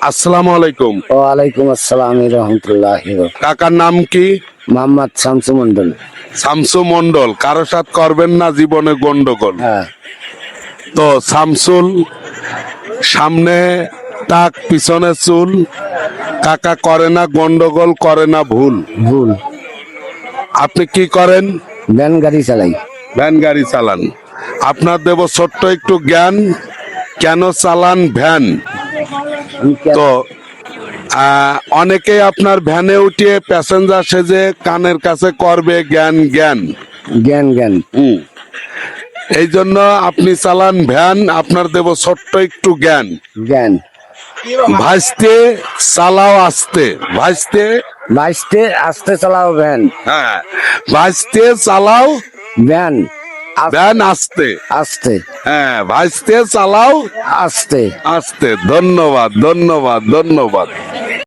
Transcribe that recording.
আসসালামু আলাইকুম। ওয়ালাইকুম আসসালাম রহমতুল্লাহ। কাকার নাম কি? মোহাম্মদ শামসু মন্ডল। শামসু মন্ডল। কারো সাথে করবেন না জীবনে গন্ডগোল। হ্যাঁ, তো শামসুল, সামনে টাক পিছনে চুল, কাকা করে না গন্ডগোল, করে না ভুল। ভুল। আপনি কি করেন? ভ্যান গাড়ি চালাই। ভ্যান গাড়ি চালান। আপনার দেব ছোট্ট একটু জ্ঞান, কেন চালান ভ্যান। তো অনেকেই আপনার ভ্যানে উঠিয়ে প্যাসেঞ্জার সেজে কানের কাছে করবে জ্ঞান জ্ঞান। জ্ঞান জ্ঞান। এই জন্য আপনি চালান ভ্যান, আপনার দেব ছোট্ট একটু জ্ঞান। জ্ঞান। ভাসতে চালাও আস্তে, ভাসতে। বাইশতে আস্তে চালাও ভ্যান। হ্যাঁ, ভাসতে চালাও ভ্যান। ভ্যান আস্তে। আস্তে। হ্যাঁ, ভাসতে চালাও আস্তে। আস্তে। ধন্যবাদ, ধন্যবাদ, ধন্যবাদ।